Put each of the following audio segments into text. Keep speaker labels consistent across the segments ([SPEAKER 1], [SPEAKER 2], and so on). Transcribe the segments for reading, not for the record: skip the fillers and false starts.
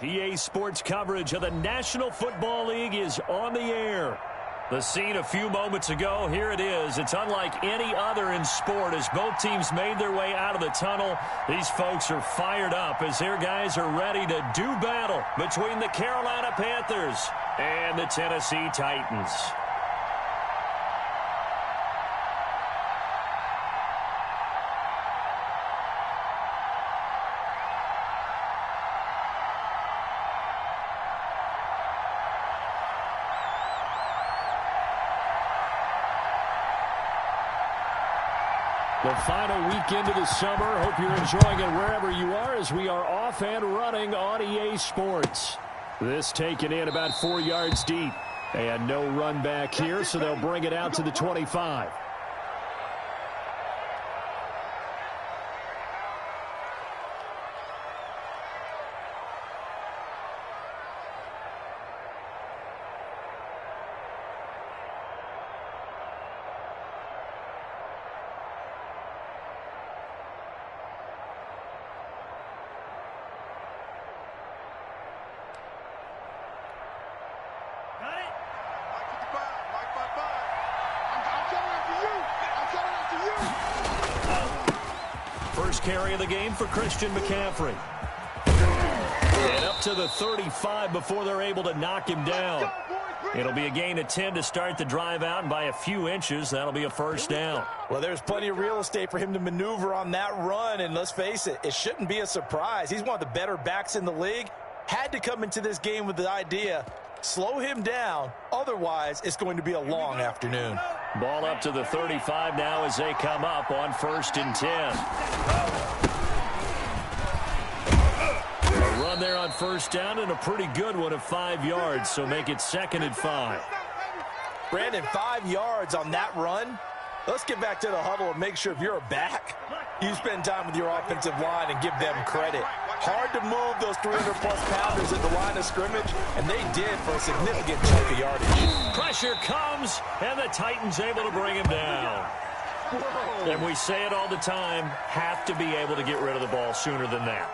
[SPEAKER 1] EA Sports coverage of the National Football League is on the air. The scene a few moments ago, here it is. It's unlike any other in sport as both teams made their way out of the tunnel. These folks are fired up as their guys are ready to do battle between the Carolina Panthers and the Tennessee Titans. The final weekend of the summer. Hope you're enjoying it wherever you are as we are off and running on EA Sports. This taken in about 4 yards deep. And no run back here, so they'll bring it out to the 25. First carry of the game for Christian McCaffrey. And up to the 35 before they're able to knock him down. It'll be a gain of 10 to start the drive out, and by a few inches, that'll be a first down.
[SPEAKER 2] Well, there's plenty of real estate for him to maneuver on that run, and let's face it, it shouldn't be a surprise. He's one of the better backs in the league. Had to come into this game with the idea, slow him down, otherwise it's going to be a long afternoon.
[SPEAKER 1] Ball up to the 35 now as they come up on 1st and 10. A run there on 1st down and a pretty good one of 5 yards, so make it 2nd and 5.
[SPEAKER 2] Brandon, 5 yards on that run. Let's get back to the huddle and make sure if you're a back, you spend time with your offensive line and give them credit. Hard to move those 300-plus pounders at the line of scrimmage, and they did for a significant chunk of yardage.
[SPEAKER 1] Pressure comes, and the Titans able to bring him down. And we say it all the time, have to be able to get rid of the ball sooner than that.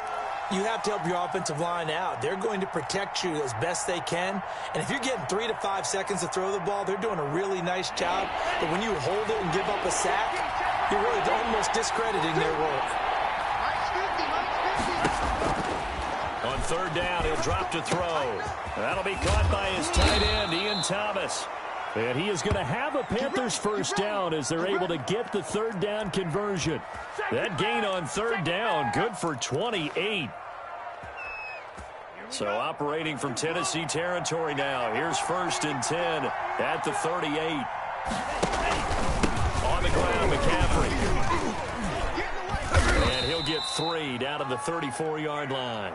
[SPEAKER 2] You have to help your offensive line out. They're going to protect you as best they can. And if you're getting 3 to 5 seconds to throw the ball, they're doing a really nice job. But when you hold it and give up a sack, you're really almost discrediting their work.
[SPEAKER 1] On 3rd down, he'll drop to throw. That'll be caught by his tight end, Ian Thomas. And he is going to have a Panthers first down as they're able to get the 3rd down conversion. That gain on 3rd down, good for 28. So operating from Tennessee territory now. Here's 1st and 10 at the 38. On the ground, McCaffrey. And he'll get 3 down to the 34-yard line.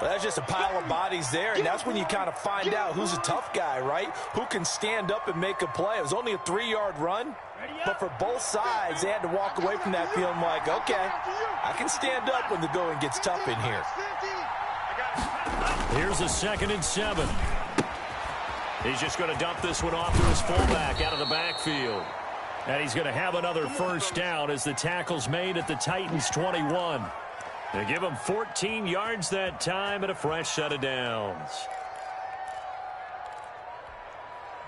[SPEAKER 2] Well, that's just a pile of bodies there, and that's when you kind of find out who's a tough guy, right? Who can stand up and make a play. It was only a 3-yard run, but for both sides, they had to walk away from that feeling like, okay, I can stand up when the going gets tough in here.
[SPEAKER 1] Here's a 2nd and 7. He's just going to dump this one off to his fullback out of the backfield. And he's going to have another first down as the tackle's made at the Titans' 21. They give him 14 yards that time and a fresh set of downs.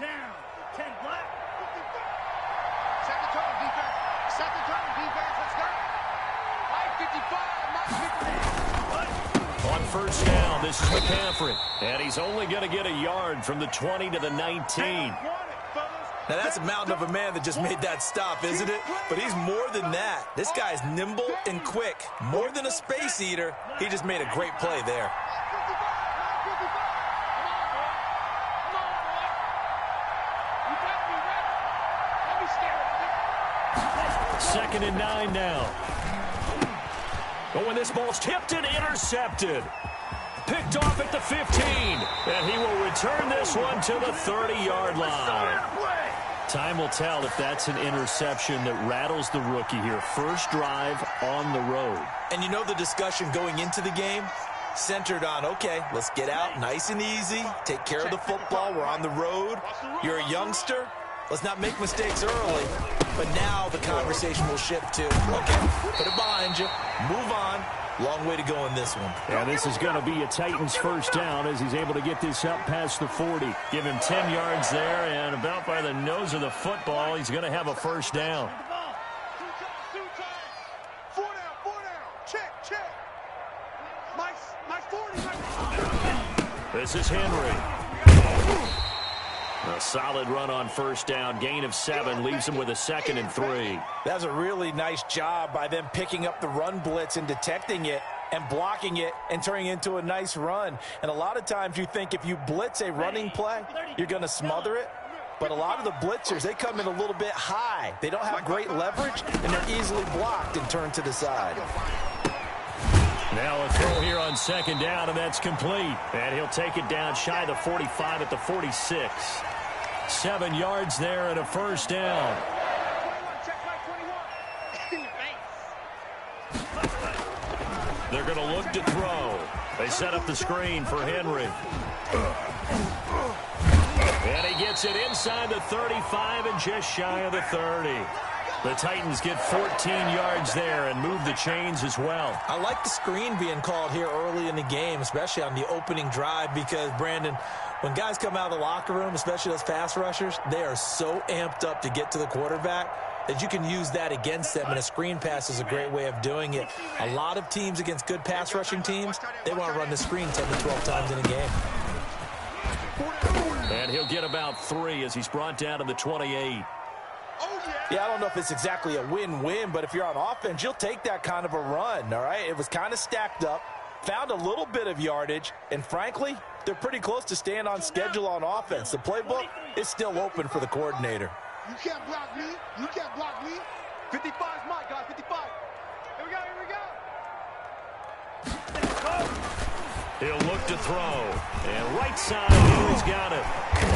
[SPEAKER 3] Down, 10 black. Second turn, defense. Second turn, defense. Let's go. 5:55,
[SPEAKER 1] On 1st down, this is McCaffrey. And he's only going to get a yard from the 20 to the 19.
[SPEAKER 2] Now, that's a mountain of a man that just made that stop, isn't it? But he's more than that. This guy's nimble and quick. More than a space eater, he just made a great play there.
[SPEAKER 1] 2nd and 9 now. But when this ball's tipped and intercepted. Picked off at the 15. And he will return this one to the 30-yard line. Time will tell if that's an interception that rattles the rookie here. First drive on the road.
[SPEAKER 2] And you know the discussion going into the game? Centered on, okay, let's get out nice and easy. Take care of the football. We're on the road. You're a youngster. Let's not make mistakes early. But now the conversation will shift to, okay, put it behind you. Move on. Long way to go in this one.
[SPEAKER 1] Yeah, this is going to be a Titans first down as he's able to get this up past the 40. Give him 10 yards there, and about by the nose of the football, he's going to have a first down. This is Henry. A solid run on first down. Gain of 7 leaves him with a 2nd and 3.
[SPEAKER 2] That's a really nice job by them picking up the run blitz and detecting it and blocking it and turning it into a nice run. And a lot of times you think if you blitz a running play, you're going to smother it. But a lot of the blitzers, they come in a little bit high. They don't have great leverage, and they're easily blocked and turned to the side.
[SPEAKER 1] Now a throw here on 2nd down, and that's complete. And he'll take it down shy of the 45 at the 46. 7 yards there and a first down. They're going to look to throw. They set up the screen for Henry. And he gets it inside the 35 and just shy of the 30. The Titans get 14 yards there and move the chains as well.
[SPEAKER 2] I like the screen being called here early in the game, especially on the opening drive, because, Brandon, when guys come out of the locker room, especially those pass rushers, they are so amped up to get to the quarterback that you can use that against them, and a screen pass is a great way of doing it. A lot of teams against good pass rushing teams, they want to run the screen 10 to 12 times in a game.
[SPEAKER 1] And he'll get about 3 as he's brought down to the 28.
[SPEAKER 2] Yeah, I don't know if it's exactly a win-win, but if you're on offense, you'll take that kind of a run, all right? It was kind of stacked up, found a little bit of yardage, and frankly, they're pretty close to staying on schedule on offense. The playbook is still open for the coordinator.
[SPEAKER 3] You can't block me. You can't block me. 55 is mine, guys. 55. Here we go.
[SPEAKER 1] He'll look to throw. And right side, he's got it.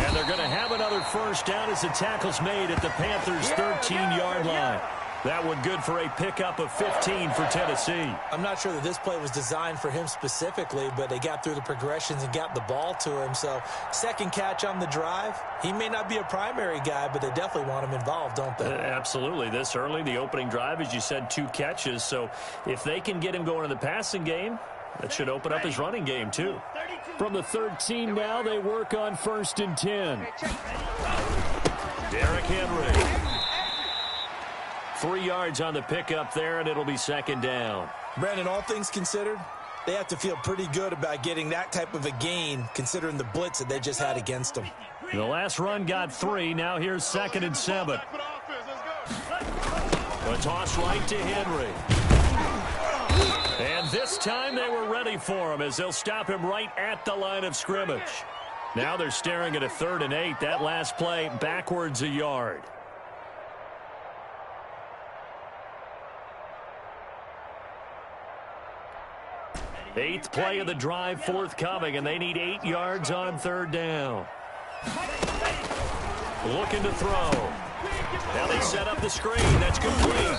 [SPEAKER 1] And they're going to have another first down as the tackle's made at the Panthers' 13-yard line. That one good for a pickup of 15 for Tennessee.
[SPEAKER 2] I'm not sure that this play was designed for him specifically, but they got through the progressions and got the ball to him. So, second catch on the drive. He may not be a primary guy, but they definitely want him involved, don't they?
[SPEAKER 1] Absolutely. This early, the opening drive, as you said, 2 catches. So, if they can get him going in the passing game, that should open up his running game, too. From the 13 now, they work on 1st and 10. Derrick Henry. 3 yards on the pickup there, and it'll be 2nd down.
[SPEAKER 2] Brandon, all things considered, they have to feel pretty good about getting that type of a gain, considering the blitz that they just had against them.
[SPEAKER 1] The last run got 3. Now here's 2nd and 7. A toss right to Henry. And this time they were ready for him as they'll stop him right at the line of scrimmage. Now they're staring at a 3rd and 8. That last play backwards a yard. Eighth play of the drive forthcoming, and they need 8 yards on 3rd down. Looking to throw. Now they set up the screen. That's complete.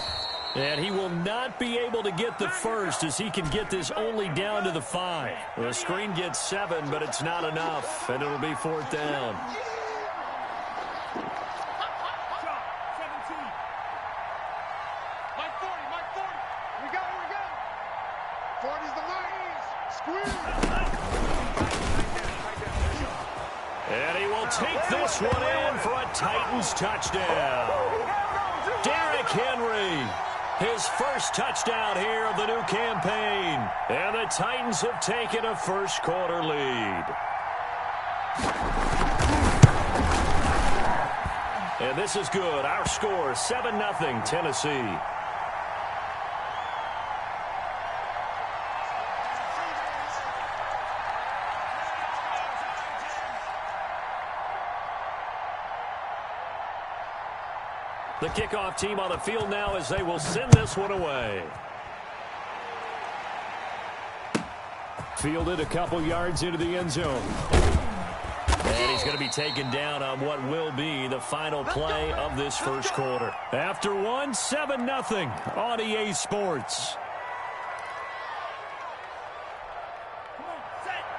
[SPEAKER 1] And he will not be able to get the first as he can get this only down to the 5. The screen gets 7, but it's not enough, and it'll be 4th down. And he will take this one in for a Titans touchdown. Derrick Henry, his first touchdown here of the new campaign. And the Titans have taken a first-quarter lead. And this is good. Our score, 7-0 Tennessee. The kickoff team on the field now as they will send this one away. Fielded a couple yards into the end zone. And he's going to be taken down on what will be the final play of this first quarter. After one, 7-0 on EA Sports.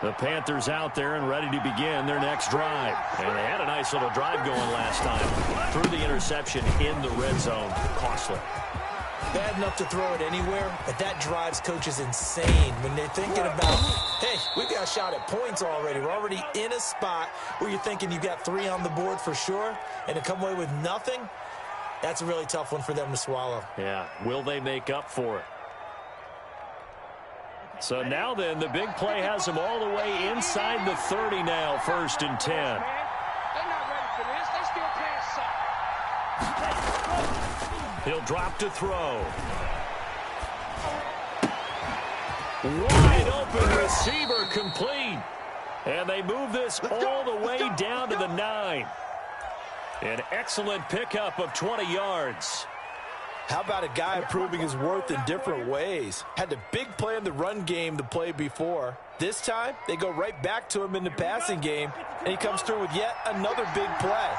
[SPEAKER 1] The Panthers out there and ready to begin their next drive. And they had a nice little drive going last time. Threw the interception in the red zone. Costly.
[SPEAKER 2] Bad enough to throw it anywhere, but that drives coaches insane when they're thinking about, hey, we've got a shot at points already. We're already in a spot where you're thinking you've got 3 on the board for sure, and to come away with nothing, that's a really tough one for them to swallow.
[SPEAKER 1] Yeah, will they make up for it? So now then, the big play has them all the way inside the 30 now, 1st and 10.
[SPEAKER 3] They're not ready for this. They still playing soft.
[SPEAKER 1] He'll drop to throw. Wide open receiver complete. And they move this all the way down to the 9. An excellent pickup of 20 yards.
[SPEAKER 2] How about a guy proving his worth in different ways? Had the big play in the run game to play before. This time, they go right back to him in the passing game, and he comes through with yet another big play.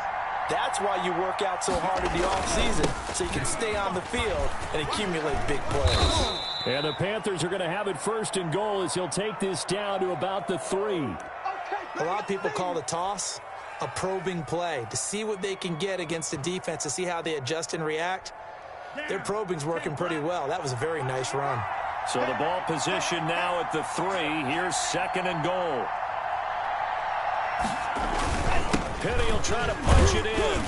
[SPEAKER 2] That's why you work out so hard in the offseason, so you can stay on the field and accumulate big plays.
[SPEAKER 1] And the Panthers are going to have it 1st and goal as he'll take this down to about the 3.
[SPEAKER 2] A lot of people call the toss a probing play, to see what they can get against the defense, to see how they adjust and react. Their probing's working pretty well. That was a very nice run.
[SPEAKER 1] So the ball position now at the 3. Here's 2nd and goal. Penny will try to punch it in.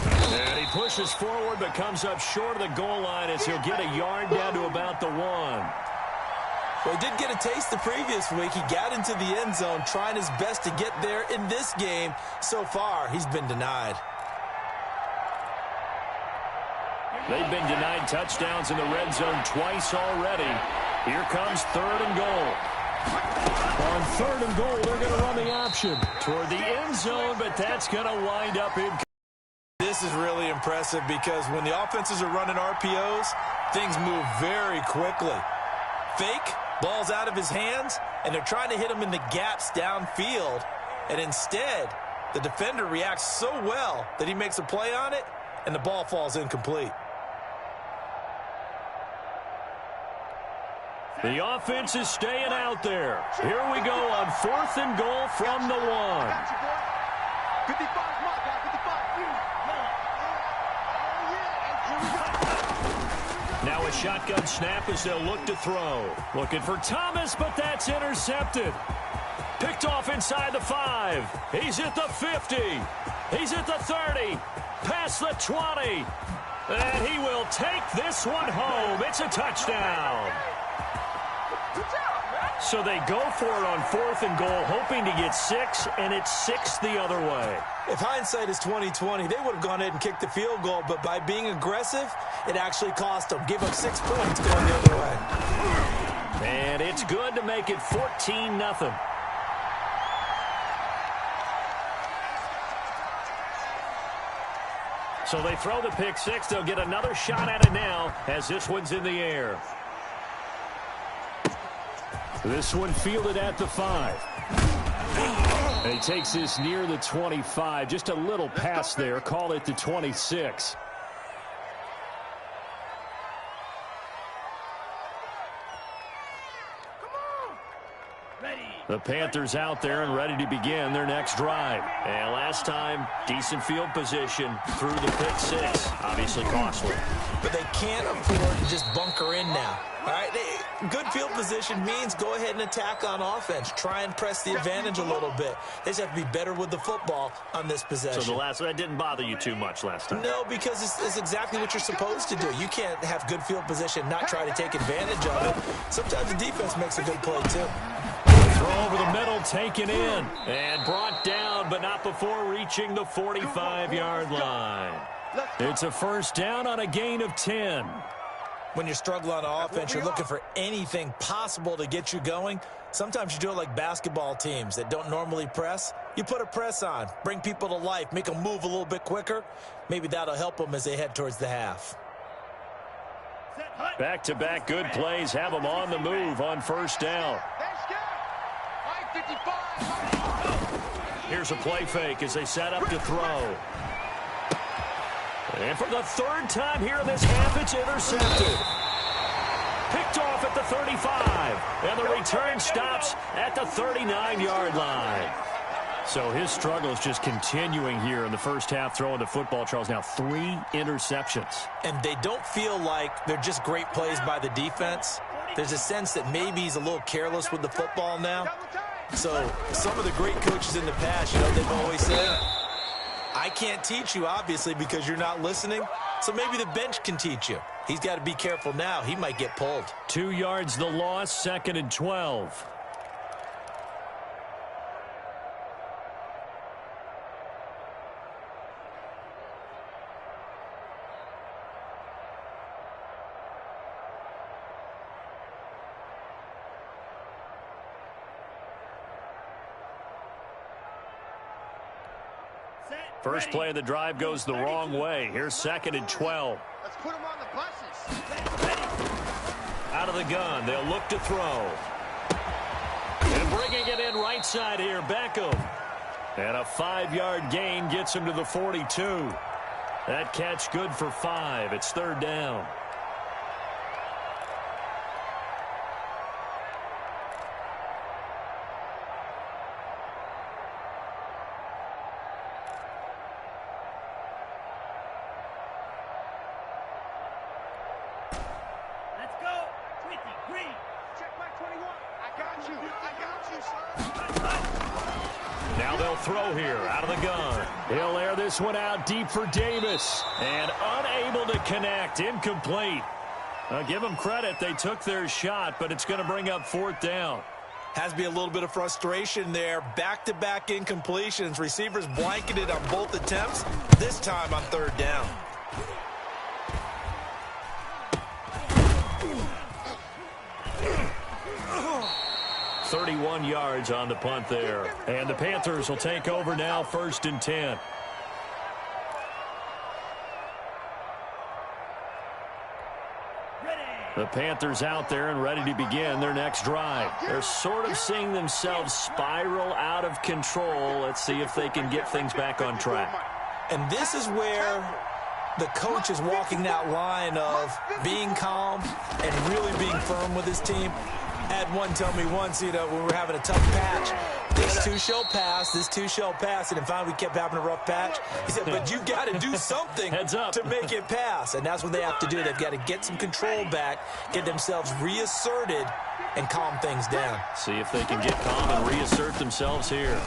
[SPEAKER 1] And he pushes forward but comes up short of the goal line as he'll get a yard down to about the 1.
[SPEAKER 2] Well, he did get a taste the previous week. He got into the end zone trying his best to get there in this game. So far, he's been denied.
[SPEAKER 1] They've been denied touchdowns in the red zone twice already. Here comes 3rd and goal. On 3rd and goal, they're going to run the option toward the end zone, but that's going to wind up in.
[SPEAKER 2] This is really impressive because when the offenses are running RPOs, things move very quickly. Fake, ball's out of his hands, and they're trying to hit him in the gaps downfield. And instead, the defender reacts so well that he makes a play on it, and the ball falls incomplete.
[SPEAKER 1] The offense is staying out there. Here we go on 4th and goal from the 1.
[SPEAKER 3] 55 is my guy, 55.
[SPEAKER 1] Now a shotgun snap as they'll look to throw. Looking for Thomas, but that's intercepted. Picked off inside the 5. He's at the 50. He's at the 30. Past the 20. And he will take this one home. It's a touchdown. So they go for it on 4th and goal, hoping to get 6, and it's 6 the other way.
[SPEAKER 2] If hindsight is 20/20, they would have gone ahead and kicked the field goal, but by being aggressive, it actually cost them. Give up 6 points going the other way.
[SPEAKER 1] And it's good to make it 14-0. So they throw the pick 6. They'll get another shot at it now as this one's in the air. This one fielded at the 5. And he takes this near the 25. Just a little pass there. Call it the 26. The Panthers out there and ready to begin their next drive. And last time, decent field position through the pick 6. Obviously costly.
[SPEAKER 2] But they can't afford to just bunker in now. All right, good field position means go ahead and attack on offense. Try and press the advantage a little bit. They just have to be better with the football on this possession.
[SPEAKER 1] So that didn't bother you too much last time?
[SPEAKER 2] No, because it's exactly what you're supposed to do. You can't have good field position, not try to take advantage of it. Sometimes the defense makes a good play, too.
[SPEAKER 1] Throw over the middle, taken in, and brought down, but not before reaching the 45-yard line. It's a 1st down on a gain of 10.
[SPEAKER 2] When you're struggling on offense, you're looking for anything possible to get you going. Sometimes you do it like basketball teams that don't normally press. You put a press on, bring people to life, make them move a little bit quicker. Maybe that'll help them as they head towards the half.
[SPEAKER 1] Back-to-back good plays have them on the move on 1st down. Here's a play fake as they set up to throw. And for the 3rd time here in this half, it's intercepted. Picked off at the 35. And the return stops at the 39-yard line. So his struggle is just continuing here in the first half, throwing the football. Charles, now 3 interceptions.
[SPEAKER 2] And they don't feel like they're just great plays by the defense. There's a sense that maybe he's a little careless with the football now. So some of the great coaches in the past, they've always said, I can't teach you, obviously, because you're not listening. So maybe the bench can teach you. He's got to be careful now. He might get pulled.
[SPEAKER 1] 2 yards the loss, 2nd and 12. First play of the drive goes the wrong way. Here's 2nd and 12.
[SPEAKER 3] Let's put them on the buses.
[SPEAKER 1] Out of the gun, they'll look to throw. And bringing it in right side here, Beckham. And a 5-yard gain gets him to the 42. That catch good for 5. It's 3rd down. Now they'll throw here out of the gun. He'll air this one out deep for Davis. And unable to connect. Incomplete. Give them credit. They took their shot, but it's going to bring up 4th down.
[SPEAKER 2] Has to be a little bit of frustration there. Back-to-back incompletions. Receivers blanketed on both attempts. This time on 3rd down.
[SPEAKER 1] .31 yards on the punt there. And the Panthers will take over now, 1st and 10. The Panthers out there and ready to begin their next drive. They're sort of seeing themselves spiral out of control. Let's see if they can get things back on track.
[SPEAKER 2] And this is where the coach is walking that line of being calm and really being firm with his team. I had one tell me once, when we were having a tough patch, this 2 shall pass, this 2 shall pass, and finally we kept having a rough patch. He said, but you got to do something to make it pass, and that's what they have to do. They've got to get some control back, get themselves reasserted, and calm things down.
[SPEAKER 1] See if they can get calm and reassert themselves here.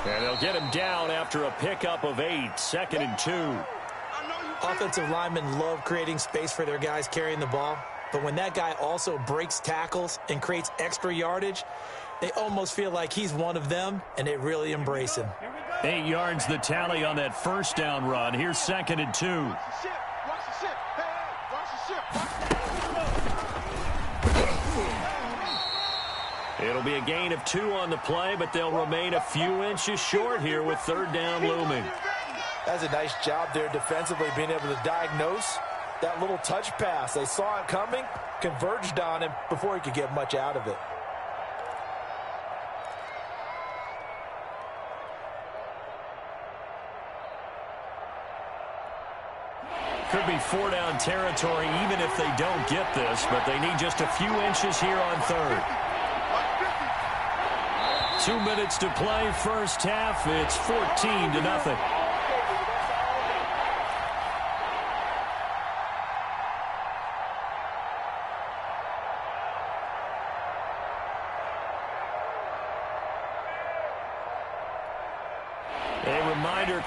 [SPEAKER 1] And they'll get him down after a pickup of 8, 2nd and 2.
[SPEAKER 2] Offensive linemen love creating space for their guys carrying the ball. But when that guy also breaks tackles and creates extra yardage, they almost feel like he's one of them, and they really embrace him.
[SPEAKER 1] 8 yards the tally on that 1st down run. Here's 2nd and 2. It'll be a gain of 2 on the play, but they'll remain a few inches short here with 3rd down looming.
[SPEAKER 2] That's a nice job there defensively, being able to diagnose that little touch pass. They saw it coming, converged on him before he could get much out of it.
[SPEAKER 1] Could be 4-down territory even if they don't get this, but they need just a few inches here on 3rd. 2 minutes to play, first half. It's 14-0.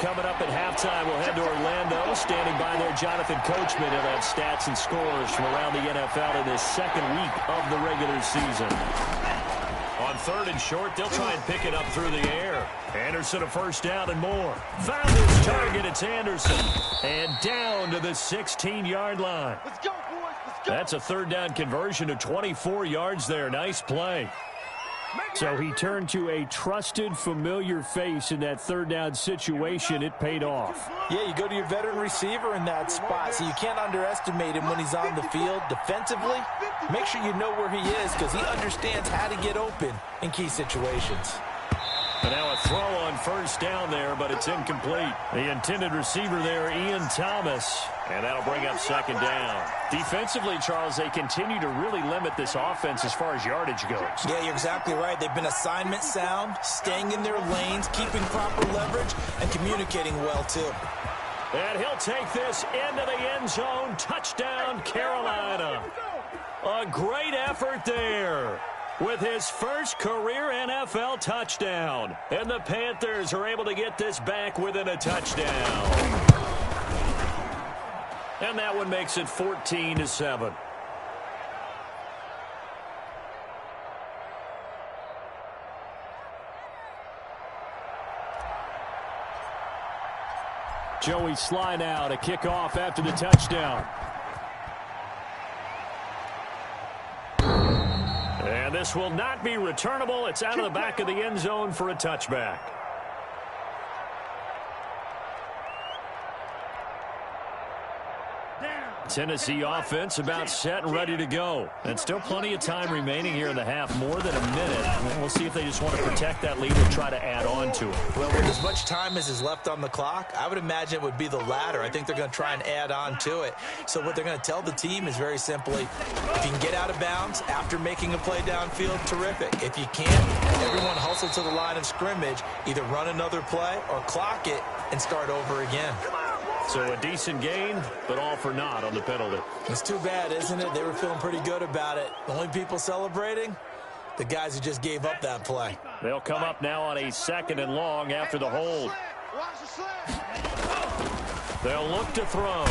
[SPEAKER 1] Coming up at halftime, we'll head to Orlando. Standing by there, Jonathan Coachman. He'll have stats and scores from around the NFL in this 2nd week of the regular season. On 3rd and short, they'll try and pick it up through the air. Anderson a 1st down and more. Found his target. It's Anderson. And down to the 16-yard line.
[SPEAKER 3] Let's go, boys. Let's go.
[SPEAKER 1] That's a 3rd down conversion of 24 yards there. Nice play. So he turned to a trusted, familiar face in that 3rd down situation. It paid off.
[SPEAKER 2] Yeah, you go to your veteran receiver in that spot, so you can't underestimate him when he's on the field. Defensively, make sure you know where he is because he understands how to get open in key situations.
[SPEAKER 1] And now a throw on first down there, but it's incomplete. The intended receiver there, Ian Thomas. And that'll bring up second down. Defensively, Charles, they continue to really limit this offense as far as yardage goes.
[SPEAKER 2] Yeah, you're exactly right. They've been assignment sound, staying in their lanes, keeping proper leverage, and communicating well, too.
[SPEAKER 1] And he'll take this into the end zone. Touchdown, Carolina. A great effort there with his first career NFL touchdown. And the Panthers are able to get this back within a touchdown. And that one makes it 14-7. Joey Sly now to kick off after the touchdown. And this will not be returnable. It's out of the back of the end zone for a touchback. Tennessee offense about set and ready to go. And still plenty of time remaining here in the half, more than a minute. We'll see if they just want to protect that lead and try to add on to it.
[SPEAKER 2] Well, with as much time as is left on the clock, I would imagine it would be the latter. I think they're going to try and add on to it. So what they're going to tell the team is very simply, if you can get out of bounds after making a play downfield, terrific. If you can't, everyone hustle to the line of scrimmage, either run another play or clock it and start over again.
[SPEAKER 1] So a decent gain, but all for naught on the penalty.
[SPEAKER 2] It's too bad, isn't it? They were feeling pretty good about it. The only people celebrating, the guys who just gave up that play.
[SPEAKER 1] They'll come up now on a 2nd and long after the hold. They'll look to throw.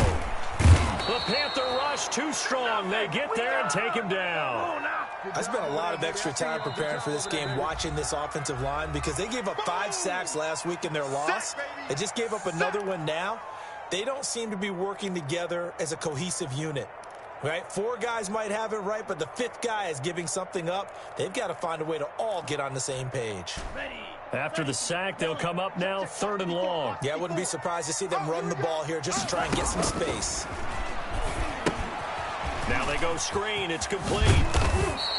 [SPEAKER 1] The Panther rush too strong. They get there and take him down.
[SPEAKER 2] I spent a lot of extra time preparing for this game, watching this offensive line, because they gave up 5 sacks last week in their loss. They just gave up another one now. They don't seem to be working together as a cohesive unit, right? 4 guys might have it right, but the 5th guy is giving something up. They've got to find a way to all get on the same page.
[SPEAKER 1] After the sack, they'll come up now 3rd and long.
[SPEAKER 2] Yeah, I wouldn't be surprised to see them run the ball here just to try and get some space.
[SPEAKER 1] Now they go screen. It's complete.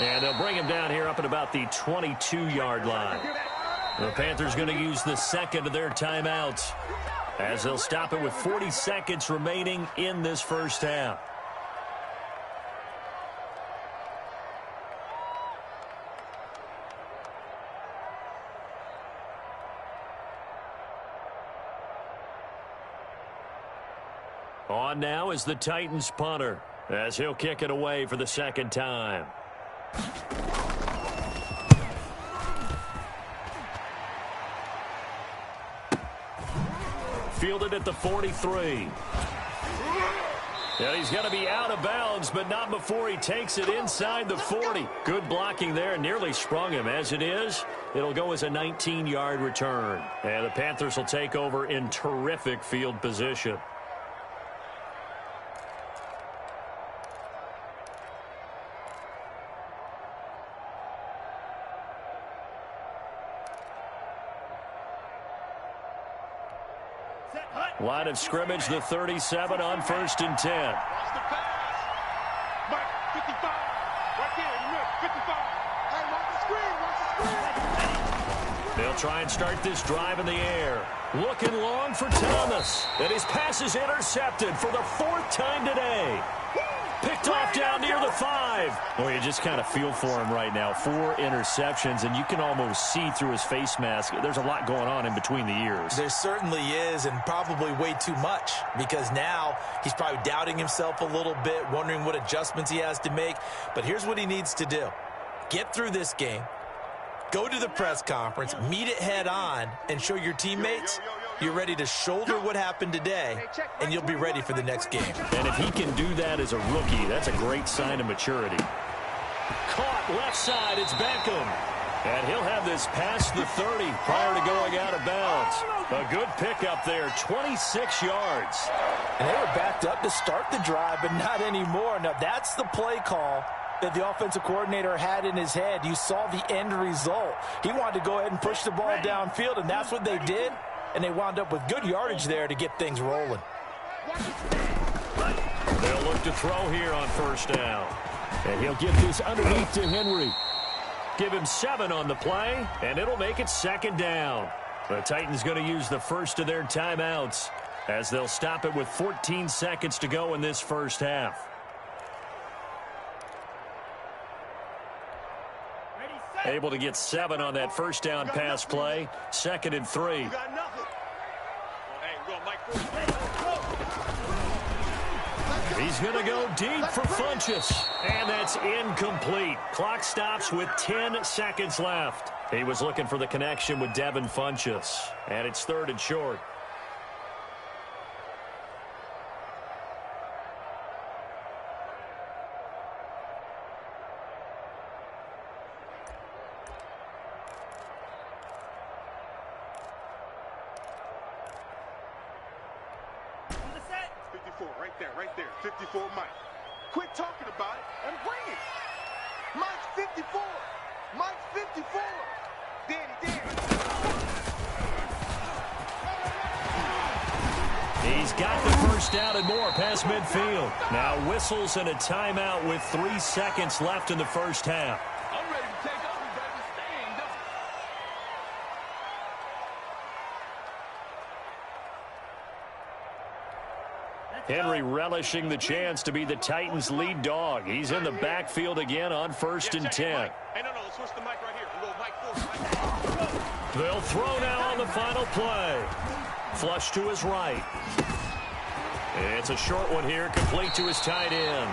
[SPEAKER 1] And they'll bring him down here up at about the 22-yard line. The Panthers going to use the 2nd of their timeouts, as they'll stop it with 40 seconds remaining in this first half. On now is the Titans punter, as he'll kick it away for the 2nd time. Fielded at the 43. And he's going to be out of bounds, but not before he takes it inside the 40. Good blocking there, nearly sprung him. As it is, it'll go as a 19-yard return. And the Panthers will take over in terrific field position. Line of scrimmage, the 37 on 1st and 10.
[SPEAKER 3] Watch the pass. Mike, 55. Right there, you look, 55. Hey, watch the screen,
[SPEAKER 1] They'll try and start this drive in the air. Looking long for Thomas. And his pass is intercepted for the 4th time today. Picked off down near the 5. Well, you just kind of feel for him right now. 4 interceptions, and you can almost see through his face mask. There's a lot going on in between the ears.
[SPEAKER 2] There certainly is, and probably way too much, because now he's probably doubting himself a little bit, wondering what adjustments he has to make. But here's what he needs to do. Get through this game, go to the press conference, meet it head on, and show your teammates you're ready to shoulder what happened today, and you'll be ready for the next game.
[SPEAKER 1] And if he can do that as a rookie, that's a great sign of maturity. Caught left side, it's Beckham. And he'll have this past the 30 prior to going out of bounds. A good pickup there, 26 yards.
[SPEAKER 2] And they were backed up to start the drive, but not anymore. Now, that's the play call that the offensive coordinator had in his head. You saw the end result. He wanted to go ahead and push the ball downfield, and that's what they did. And they wound up with good yardage there to get things rolling.
[SPEAKER 1] They'll look to throw here on 1st down. And he'll get this underneath to Henry. Give him 7 on the play, and it'll make it 2nd down. The Titans going to use the first of their timeouts as they'll stop it with 14 seconds to go in this first half. Able to get 7 on that first down pass play. 2nd and 3. He's going to go deep for Funchess. And that's incomplete. Clock stops with 10 seconds left. He was looking for the connection with Devin Funchess. And it's 3rd and short.
[SPEAKER 3] Right there. 54, Mike. Quit talking about it and bring it. Mike's 54. Mike's 54. Danny.
[SPEAKER 1] He's got the first down and more past midfield. Now whistles and a timeout with 3 seconds left in the first half.
[SPEAKER 3] I'm ready to take over, baby. Staying, though.
[SPEAKER 1] Henry relishing the chance to be the Titans' lead dog. He's in the backfield again on 1st and 10.
[SPEAKER 3] Hey, no, let's switch the mic right here. We'll go mic 4.
[SPEAKER 1] They'll throw now on the final play. Flush to his right. It's a short one here, complete to his tight end.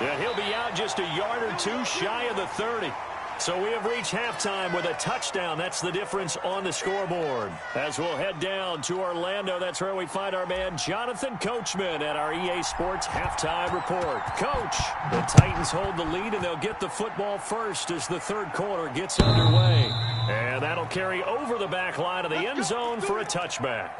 [SPEAKER 1] And he'll be out just a yard or 2 shy of the 30. So we have reached halftime with a touchdown. That's the difference on the scoreboard. As we'll head down to Orlando, that's where we find our man Jonathan Coachman at our EA Sports Halftime Report. Coach, the Titans hold the lead, and they'll get the football first as the 3rd quarter gets underway. And that'll carry over the back line of the end zone for a touchback.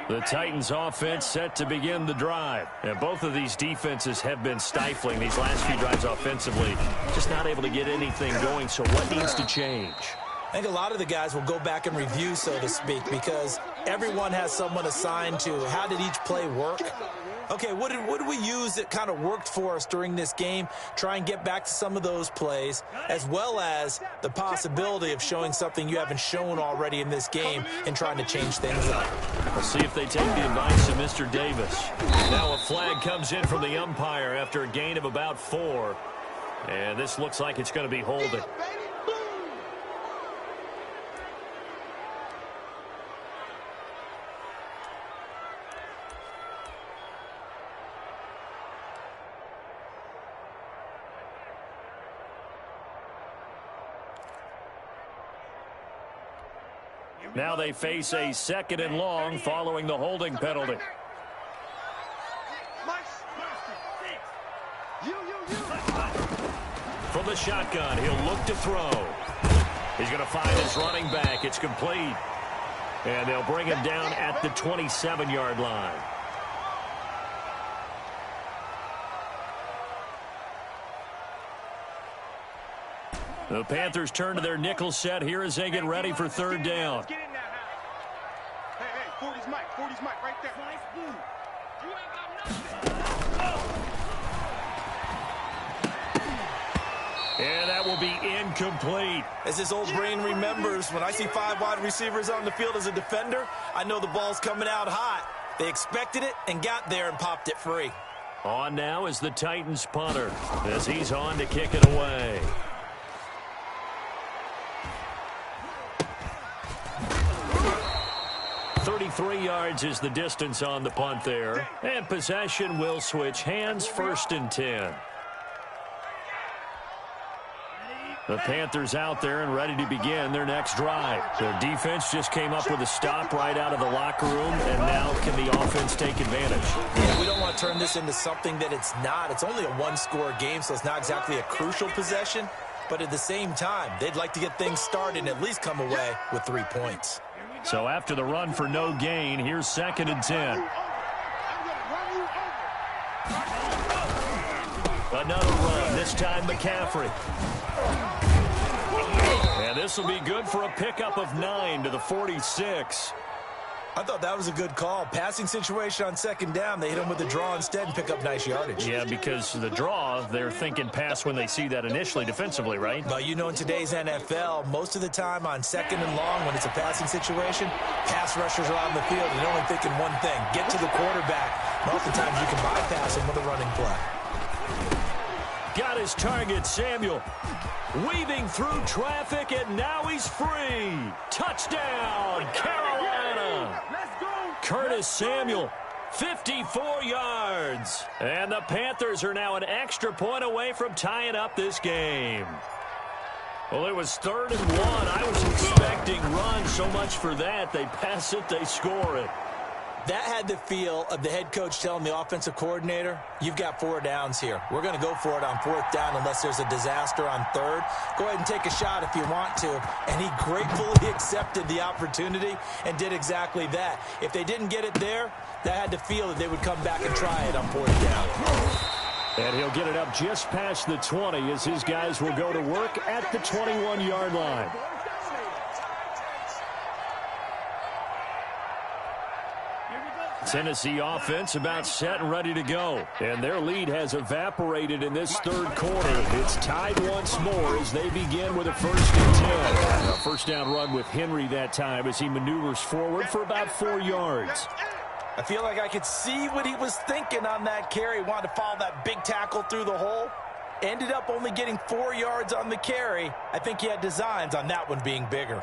[SPEAKER 1] The Titans offense set to begin the drive. And both of these defenses have been stifling these last few drives offensively. Just not able to get anything going, so what needs to change?
[SPEAKER 2] I think a lot of the guys will go back and review, so to speak, because everyone has someone assigned to how did each play work. Okay, what did we use that kind of worked for us during this game? Try and get back to some of those plays, as well as the possibility of showing something you haven't shown already in this game and trying to change things up.
[SPEAKER 1] We'll see if they take the advice of Mr. Davis. Now a flag comes in from the umpire after a gain of about 4. And this looks like it's going to be holding. Now they face a 2nd and long following the holding penalty. From the shotgun, he'll look to throw. He's going to find his running back. It's complete. And they'll bring him down at the 27-yard line. The Panthers turn to their nickel set here as they get ready for 3rd down.
[SPEAKER 3] Hey, 40's Mike, right there.
[SPEAKER 1] And that will be incomplete.
[SPEAKER 2] As his old brain remembers, when I see 5 wide receivers on the field as a defender, I know the ball's coming out hot. They expected it and got there and popped it free.
[SPEAKER 1] On now is the Titans punter as he's on to kick it away. .33 yards is the distance on the punt there. And possession will switch hands, 1st and 10. The Panthers out there and ready to begin their next drive. Their defense just came up with a stop right out of the locker room, and now can the offense take advantage?
[SPEAKER 2] Yeah, we don't want to turn this into something that it's not. It's only a 1-score game, so it's not exactly a crucial possession. But at the same time, they'd like to get things started and at least come away with 3 points.
[SPEAKER 1] So after the run for no gain, here's 2nd and 10. Another run, this time McCaffrey. And this will be good for a pickup of 9 to the 46.
[SPEAKER 2] I thought that was a good call. Passing situation on second down. They hit him with the draw instead and pick up nice yardage.
[SPEAKER 1] Yeah, because the draw, they're thinking pass when they see that initially defensively, right?
[SPEAKER 2] But you know, in today's NFL, most of the time on second and long when it's a passing situation, pass rushers are out in the field and they're only thinking one thing, get to the quarterback. And oftentimes you can bypass him with a running play.
[SPEAKER 1] Got his target, Samuel. Weaving through traffic, and now he's free. Touchdown, Carolina. Curtis Samuel, 54 yards. And the Panthers are now an extra point away from tying up this game. Well, it was 3rd and 1. I was expecting run. So much for that. They pass it, they score it.
[SPEAKER 2] That had the feel of the head coach telling the offensive coordinator, you've got 4 downs here. We're going to go for it on 4th down unless there's a disaster on 3rd. Go ahead and take a shot if you want to. And he gratefully accepted the opportunity and did exactly that. If they didn't get it there, that had the feel that they would come back and try it on 4th down.
[SPEAKER 1] And he'll get it up just past the 20 as his guys will go to work at the 21-yard line. Tennessee offense about set and ready to go. And their lead has evaporated in this 3rd quarter. It's tied once more as they begin with a 1st and 10. A first down run with Henry that time as he maneuvers forward for about 4 yards.
[SPEAKER 2] I feel like I could see what he was thinking on that carry. Wanted to follow that big tackle through the hole. Ended up only getting 4 yards on the carry. I think he had designs on that one being bigger.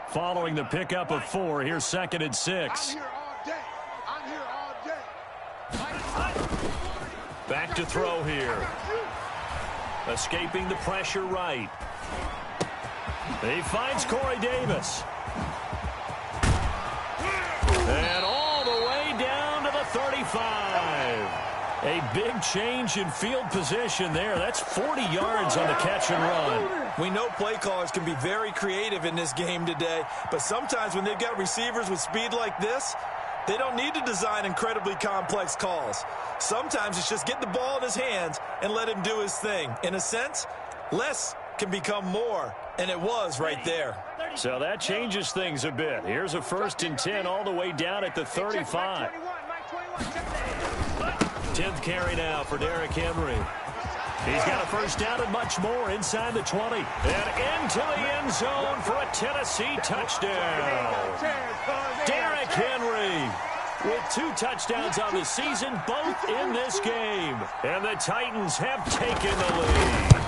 [SPEAKER 1] Following the pickup of 4, here's 2nd and 6.
[SPEAKER 3] I'm here all day.
[SPEAKER 1] Back to throw here. Escaping the pressure right. He finds Corey Davis. And all the way down to the 35. A big change in field position there. That's 40 yards on the catch and run.
[SPEAKER 2] We know play callers can be very creative in this game today, but sometimes when they've got receivers with speed like this, they don't need to design incredibly complex calls. Sometimes it's just get the ball in his hands and let him do his thing. In a sense, less can become more, and it was right there.
[SPEAKER 1] So that changes things a bit. Here's a 1st and 10 all the way down at the 35. 10th carry now for Derrick Henry. He's got a first down and much more inside the 20. And into the end zone for a Tennessee touchdown. Derrick Henry with 2 touchdowns on the season, both in this game. And the Titans have taken the lead.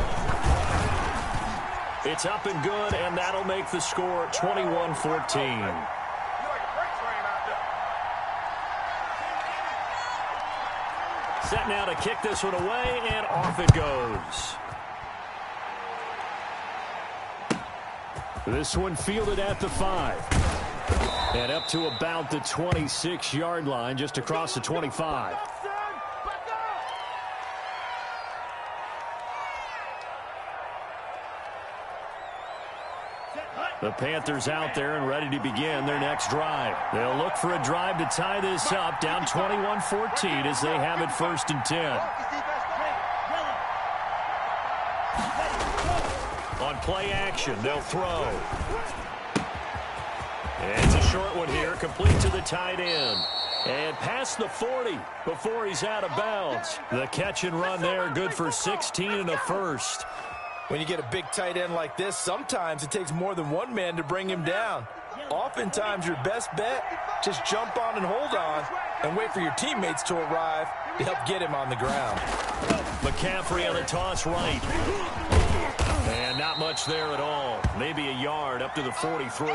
[SPEAKER 1] It's up and good, and that'll make the score 21-14. Set now to kick this one away, and off it goes. This one fielded at the 5. And up to about the 26-yard line, just across the 25. The Panthers out there and ready to begin their next drive. They'll look for a drive to tie this up, down 21-14 as they have it 1st and 10. On play action, they'll throw. And it's a short one here, complete to the tight end. And past the 40 before he's out of bounds. The catch and run there, good for 16 and a first.
[SPEAKER 2] When you get a big tight end like this, sometimes it takes more than one man to bring him down. Oftentimes, your best bet, just jump on and hold on and wait for your teammates to arrive to help get him on the ground.
[SPEAKER 1] McCaffrey on the toss right. And not much there at all. Maybe a yard up to the 43.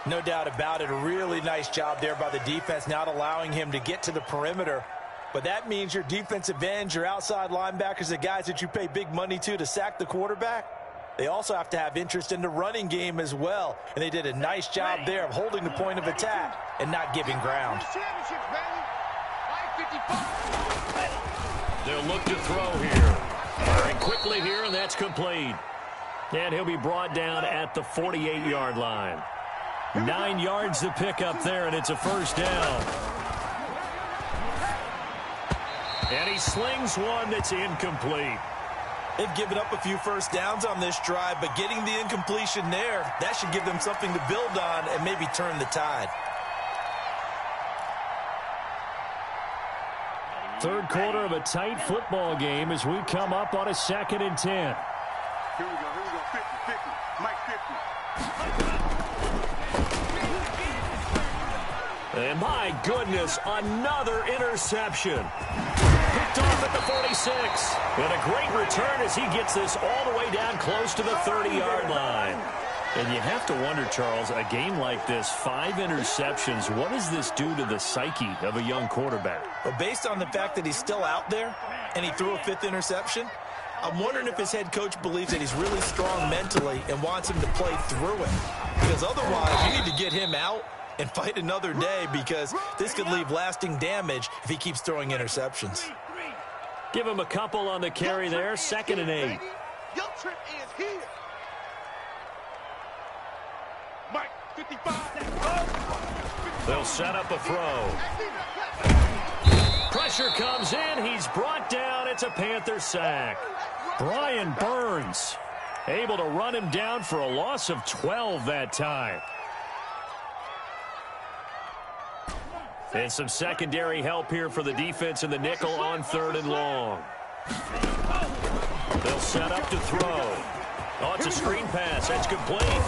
[SPEAKER 2] No doubt about it. A really nice job there by the defense, not allowing him to get to the perimeter. But that means your defensive ends, your outside linebackers, the guys that you pay big money to sack the quarterback, they also have to have interest in the running game as well. And they did a nice job there of holding the point of attack and not giving ground.
[SPEAKER 1] They'll look to throw here. Firing quickly here, and that's complete. And he'll be brought down at the 48-yard line. 9 yards to pick up there, and it's a first down. And he slings one that's incomplete.
[SPEAKER 2] They've given up a few first downs on this drive, but getting the incompletion there, that should give them something to build on and maybe turn the tide.
[SPEAKER 1] Third quarter of a tight football game as we come up on a 2nd and 10.
[SPEAKER 3] Here we go. 50, Mike 50.
[SPEAKER 1] And my goodness, another interception. Picked off at the 46. And a great return as he gets this all the way down close to the 30-yard line. And you have to wonder, Charles, a game like this, 5 interceptions, what does this do to the psyche of a young quarterback?
[SPEAKER 2] But based on the fact that he's still out there and he threw a 5th interception, I'm wondering if his head coach believes that he's really strong mentally and wants him to play through it. Because otherwise, you need to get him out and fight another day, because this could leave lasting damage if he keeps throwing interceptions.
[SPEAKER 1] Give him a couple on the carry there, 2nd and 8.
[SPEAKER 3] Your trip is here. Mike 55.
[SPEAKER 1] They'll set up a throw. Pressure comes in. He's brought down. It's a Panther sack. Brian Burns able to run him down for a loss of 12 that time. And some secondary help here for the defense in the nickel on 3rd and long. They'll set up to throw. Oh, it's a screen pass. That's complete.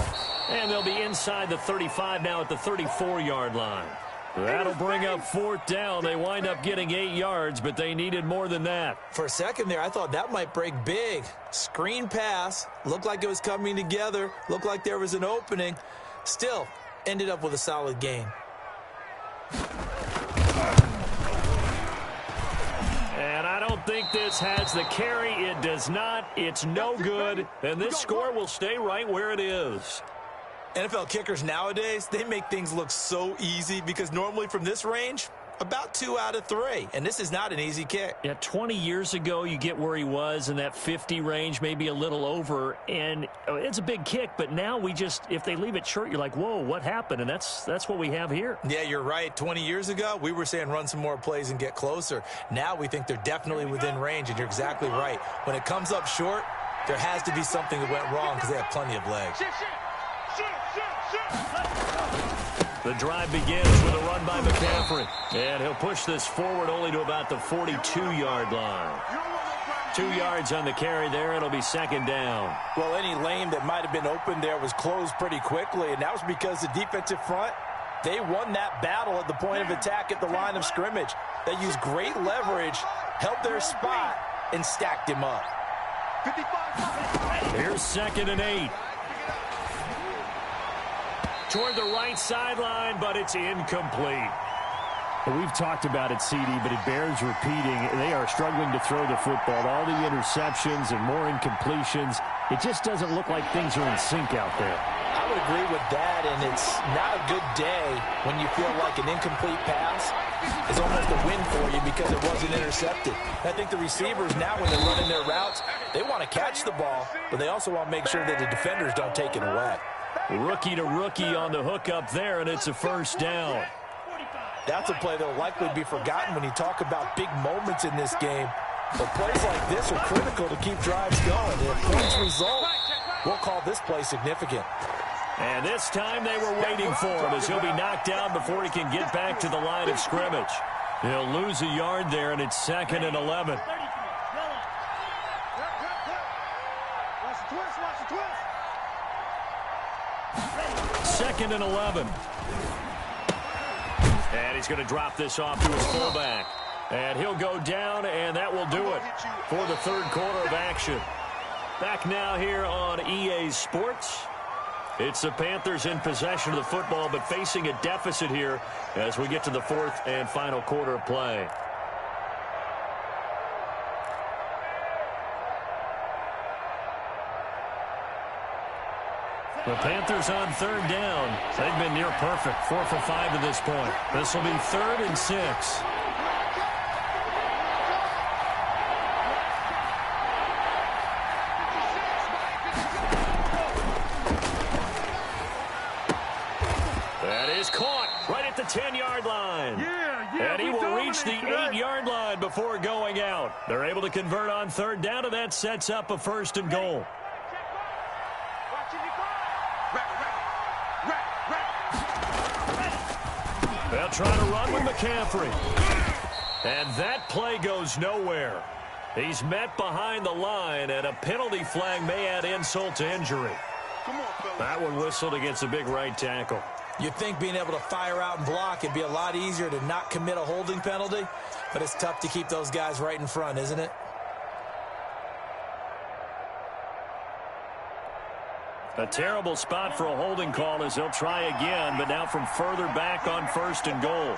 [SPEAKER 1] And they'll be inside the 35 now at the 34-yard line. That'll bring up 4th down. They wind up getting 8 yards, but they needed more than that.
[SPEAKER 2] For a second there, I thought that might break big. Screen pass. Looked like it was coming together. Looked like there was an opening. Still, ended up with a solid gain.
[SPEAKER 1] And I don't think this has the carry. It does not. It's no good. And this score will stay right where it is.
[SPEAKER 2] NFL kickers nowadays, they make things look so easy, because normally from this range, about 2 out of 3. And this is not an easy kick.
[SPEAKER 1] Yeah, 20 years ago, you get where he was in that 50 range, maybe a little over. And it's a big kick, but now we just, if they leave it short, you're like, whoa, what happened? And that's what we have here.
[SPEAKER 2] Yeah, you're right. 20 years ago, we were saying run some more plays and get closer. Now we think they're definitely within range, and you're exactly right. When it comes up short, there has to be something that went wrong, because they have plenty of legs.
[SPEAKER 1] The drive begins with a run by McCaffrey. And he'll push this forward only to about the 42-yard line. 2 yards on the carry there. It'll be 2nd down.
[SPEAKER 2] Well, any lane that might have been open there was closed pretty quickly, and that was because the defensive front, they won that battle at the point of attack at the line of scrimmage. They used great leverage, held their spot, and stacked him up.
[SPEAKER 1] Here's 2nd and 8. Toward the right sideline, but it's incomplete. We've talked about it, CD, but it bears repeating. They are struggling to throw the football. All the interceptions and more incompletions. It just doesn't look like things are in sync out there.
[SPEAKER 2] I would agree with that, and it's not a good day when you feel like an incomplete pass is almost a win for you because it wasn't intercepted. I think the receivers now, when they're running their routes, they want to catch the ball, but they also want to make sure that the defenders don't take it away.
[SPEAKER 1] Rookie to rookie on the hook up there, and it's a 1st down.
[SPEAKER 2] That's a play that will likely be forgotten when you talk about big moments in this game. But plays like this are critical to keep drives going. And if points result, we'll call this play significant.
[SPEAKER 1] And this time they were waiting for him, as he'll be knocked down before he can get back to the line of scrimmage. He'll lose a yard there, and it's 2nd and 11. Second and 11. And he's going to drop this off to his fullback. And he'll go down, and that will do it for the 3rd quarter of action. Back now here on EA Sports. It's the Panthers in possession of the football, but facing a deficit here as we get to the 4th and final quarter of play. The Panthers on 3rd down. They've been near perfect. 4 for 5 to this point. This will be 3rd and 6. That is caught right at the 10-yard line. And he will reach reach the 8-yard line before going out. They're able to convert on third down, and that sets up a 1st and goal. They'll try to run with McCaffrey. And that play goes nowhere. He's met behind the line, and a penalty flag may add insult to injury. That one whistled against a big right tackle.
[SPEAKER 2] You'd think being able to fire out and block it'd be a lot easier to not commit a holding penalty, but it's tough to keep those guys right in front, isn't it?
[SPEAKER 1] A terrible spot for a holding call as they'll try again, but now from further back on 1st and goal.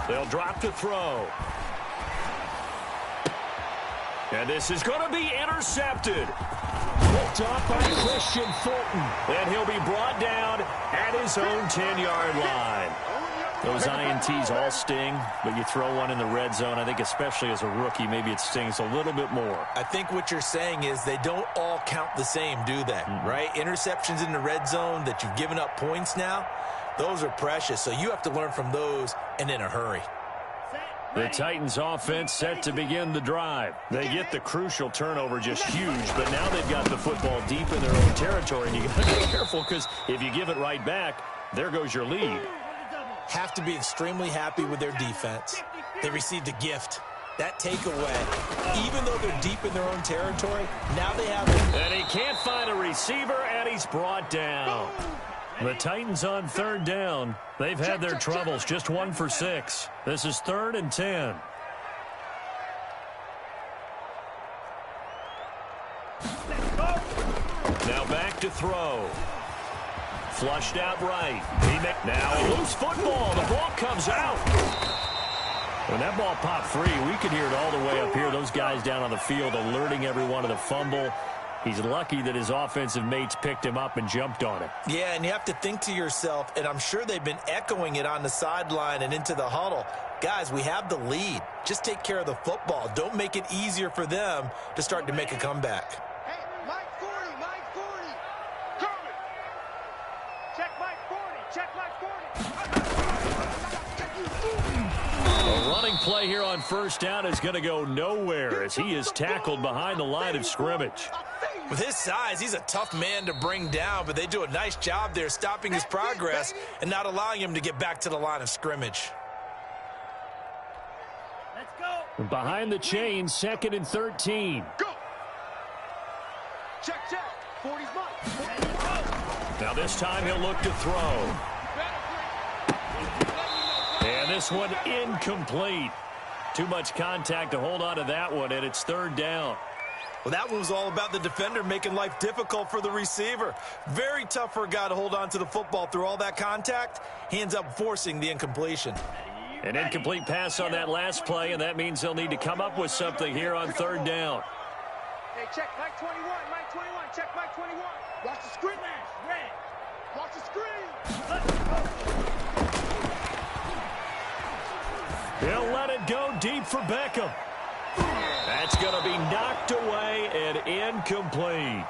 [SPEAKER 1] They'll drop to throw. And this is going to be intercepted. Picked off by Christian Fulton. And he'll be brought down at his own 10-yard line. Those INTs all sting, but you throw one in the red zone, I think especially as a rookie, maybe it stings a little bit more.
[SPEAKER 2] I think what you're saying is they don't all count the same, do they? Right? Interceptions in the red zone that you've given up points now, those are precious. So you have to learn from those and in a hurry.
[SPEAKER 1] The Titans offense set to begin the drive. They get the crucial turnover, just huge, but now they've got the football deep in their own territory, and you got to be careful because if you give it right back, there goes your lead.
[SPEAKER 2] Have to be extremely happy with their defense. They received a gift. That takeaway, even though they're deep in their own territory, now they have it.
[SPEAKER 1] And he can't find a receiver, and he's brought down. The Titans on third down. They've had their troubles, just 1 for 6. This is 3rd and 10. Now back to throw. Flushed out right. Now a loose football. The ball comes out. When that ball popped free, we could hear it all the way up here. Those guys down on the field alerting everyone of the fumble. He's lucky that his offensive mates picked him up and jumped on it.
[SPEAKER 2] Yeah, and you have to think to yourself, and I'm sure they've been echoing it on the sideline and into the huddle. Guys, we have the lead. Just take care of the football. Don't make it easier for them to start to make a comeback.
[SPEAKER 3] Hey, Mike 40, Mike 40. Coming. Check Mike 40, check Mike 40.
[SPEAKER 1] A running play here on first down is going to go nowhere as he is tackled behind the line of scrimmage.
[SPEAKER 2] With his size, he's a tough man to bring down, but they do a nice job there stopping his progress and not allowing him to get back to the line of scrimmage.
[SPEAKER 1] Let's go. Behind the chain, 2nd and 13.
[SPEAKER 3] Go. Check, check. 40's mine.
[SPEAKER 1] Now this time he'll look to throw. And this one incomplete. Too much contact to hold on to that one, and it's 3rd down.
[SPEAKER 2] Well, that one was all about the defender making life difficult for the receiver. Very tough for a guy to hold on to the football through all that contact. He ends up forcing the incompletion.
[SPEAKER 1] An incomplete pass on that last play, and that means they'll need to come up with something here on 3rd down.
[SPEAKER 3] Hey, check Mike 21, Mike 21, check Mike 21. Watch the screen. Watch the screen.
[SPEAKER 1] He'll let it go deep for Beckham. That's going to be knocked away and incomplete.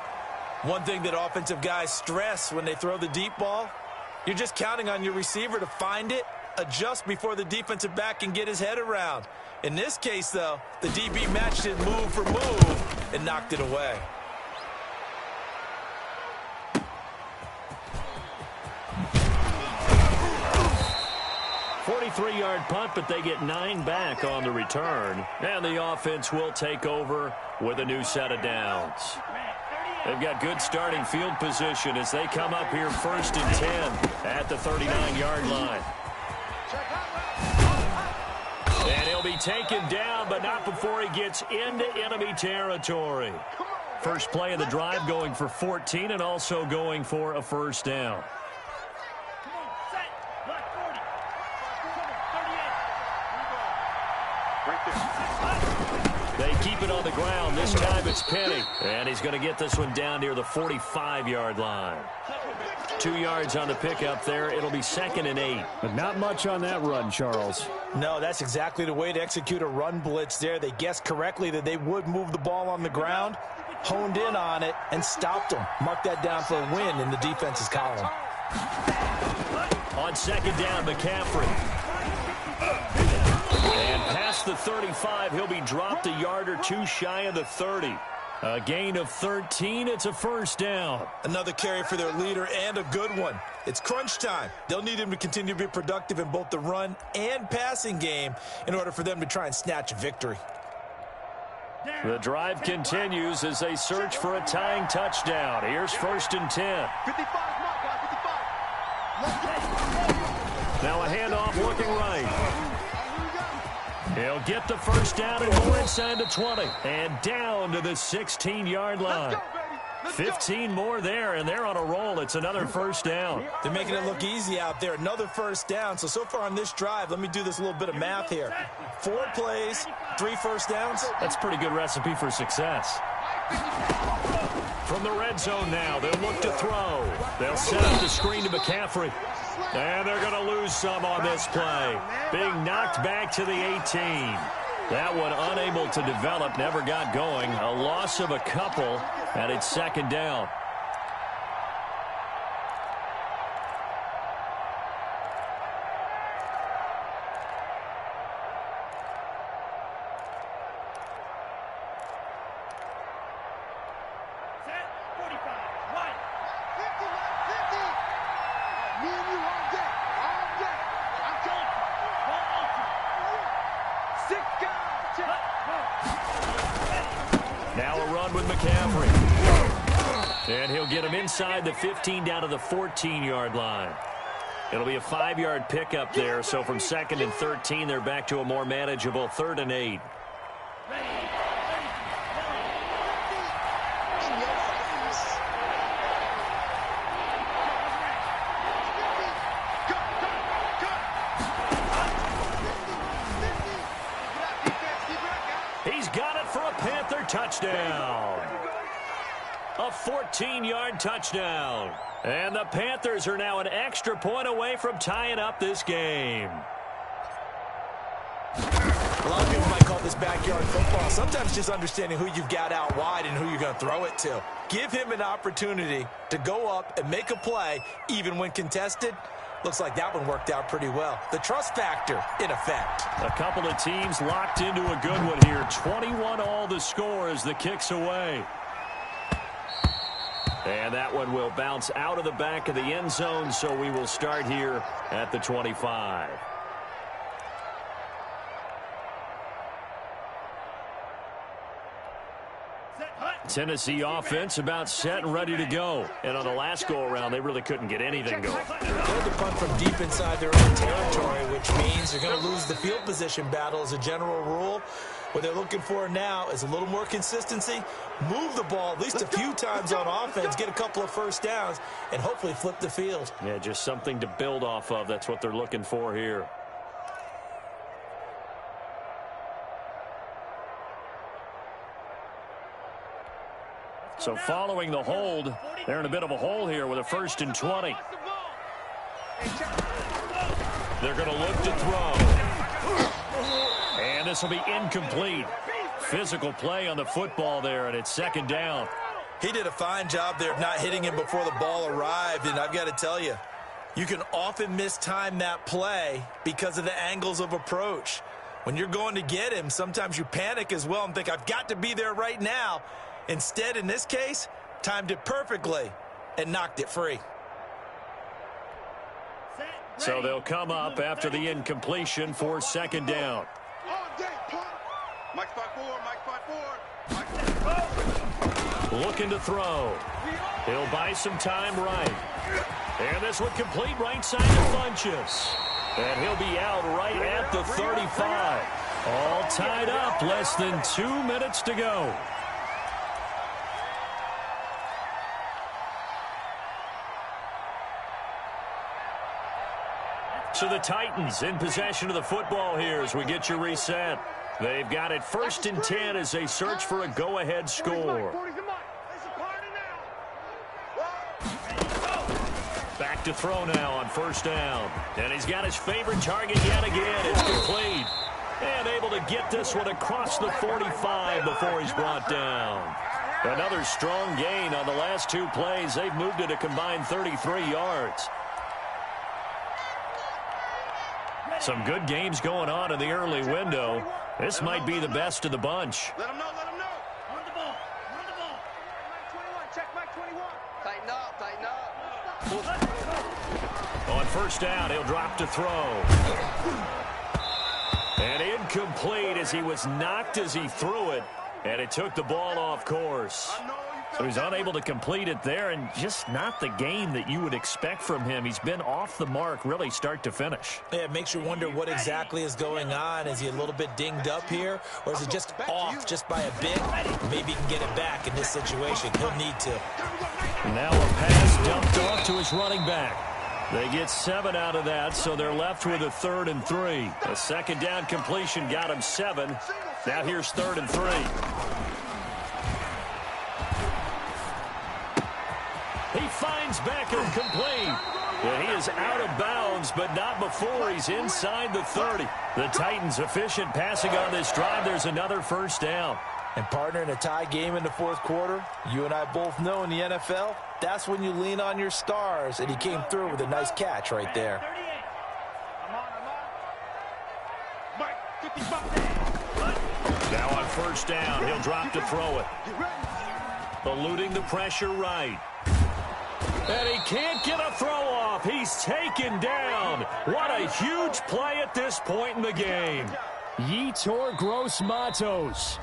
[SPEAKER 2] One thing that offensive guys stress when they throw the deep ball, you're just counting on your receiver to find it, adjust before the defensive back can get his head around. In this case, though, the DB matched it move for move and knocked it away.
[SPEAKER 1] Three-yard punt, but they get 9 back on the return. And the offense will take over with a new set of downs. They've got good starting field position as they come up here 1st and 10 at the 39-yard line. And he'll be taken down, but not before he gets into enemy territory. First play of the drive going for 14 and also going for a 1st down. They keep it on the ground. This time it's Penny. And he's going to get this one down near the 45-yard line. 2 yards on the pickup there. It'll be 2nd and 8.
[SPEAKER 4] But not much on that run, Charles.
[SPEAKER 2] No, that's exactly the way to execute a run blitz there. They guessed correctly that they would move the ball on the ground, honed in on it, and stopped them. Mark that down for a win in the defense's column.
[SPEAKER 1] On second down, McCaffrey. And past the 35, he'll be dropped a yard or two shy of the 30. A gain of 13, it's a first down.
[SPEAKER 2] Another carry for their leader and a good one. It's crunch time. They'll need him to continue to be productive in both the run and passing game in order for them to try and snatch a victory.
[SPEAKER 1] The drive continues as they search for a tying touchdown. Here's 1st and 10.
[SPEAKER 3] 55,
[SPEAKER 1] Now a handoff looking right. He'll get the first down and more inside the 20. And down to the 16-yard line. 15 more there, and they're on a roll. It's another first down.
[SPEAKER 2] They're making it look easy out there. Another first down. So far on this drive, let me do this little bit of math here. 4 plays, 3 first downs.
[SPEAKER 1] That's a pretty good recipe for success. From the red zone now, they'll look to throw. They'll set up the screen to McCaffrey. And they're going to lose some on this play. Being knocked back to the 18. That one unable to develop, never got going. A loss of a couple, and it's second down. Now a run with McCaffrey. And he'll get him inside the 15 down to the 14-yard line. It'll be a 5-yard pickup there, so from 2nd and 13, they're back to a more manageable 3rd and 8. He's got it for a Panther touchdown. A 14-yard touchdown. And the Panthers are now an extra point away from tying up this game.
[SPEAKER 2] A lot of people might call this backyard football. Sometimes just understanding who you've got out wide and who you're going to throw it to. Give him an opportunity to go up and make a play, even when contested. Looks like that one worked out pretty well. The trust factor in effect.
[SPEAKER 1] A couple of teams locked into a good one here. 21 all the score as the kick's away. And that one will bounce out of the back of the end zone, so we will start here at the 25. Tennessee offense about set and ready to go. And on the last go-around, they really couldn't get anything going.
[SPEAKER 2] They had to punt from deep inside their own territory, which means they're going to lose the field position battle as a general rule. What they're looking for now is a little more consistency, move the ball at least a few times on offense, get a couple of first downs, and hopefully flip the field.
[SPEAKER 1] Yeah, just something to build off of. That's what they're looking for here. So following the hold, they're in a bit of a hole here with a 1st and 20. They're going to look to throw. And this will be incomplete. Physical play on the football there, and it's 2nd down.
[SPEAKER 2] He did a fine job there of not hitting him before the ball arrived, and I've got to tell you, you can often mistime that play because of the angles of approach. When you're going to get him, sometimes you panic as well and think, I've got to be there right now. Instead, in this case, timed it perfectly and knocked it free.
[SPEAKER 1] So they'll come up after the incompletion for 2nd down. Looking to throw. He'll buy some time right. And this one complete right side to Funchess. And he'll be out right at the 35. All tied up, less than 2 minutes to go. So the Titans in possession of the football here as we get you reset. They've got it 1st and 10 as they search for a go-ahead score. Back to throw now on 1st down. And he's got his favorite target yet again. It's complete. And able to get this one across the 45 before he's brought down. Another strong gain on the last 2 plays. They've moved it a combined 33 yards. Some good games going on in the early window. This might be the best of the bunch.
[SPEAKER 3] Let him know, let him know. Run the ball, run the ball. Mike 21, check Mike 21. Tighten up, tighten up.
[SPEAKER 1] On first down, he'll drop to throw. And incomplete as he was knocked as he threw it. And it took the ball off course. So he's unable to complete it there, and just not the game that you would expect from him. He's been off the mark really start to finish.
[SPEAKER 2] Yeah, it makes you wonder what exactly is going on. Is he a little bit dinged up here, or is it just off just by a bit? Maybe he can get it back in this situation. He'll need to.
[SPEAKER 1] Now a pass dumped off to his running back. They get 7 out of that, so they're left with a 3rd and 3. A second down completion got him 7. Now here's 3rd and 3. He finds Becker complete. And he is out of bounds, but not before he's inside the 30. The Titans efficient passing on this drive. There's another first down.
[SPEAKER 2] And partner, in a tie game in the 4th quarter, you and I both know in the NFL, that's when you lean on your stars, and he came through with a nice catch right there.
[SPEAKER 1] Now on first down, he'll drop to throw it. Eluding the pressure right. And he can't get a throw off. He's taken down. What a huge play at this point in the game.
[SPEAKER 4] Yetur Gross-Matos.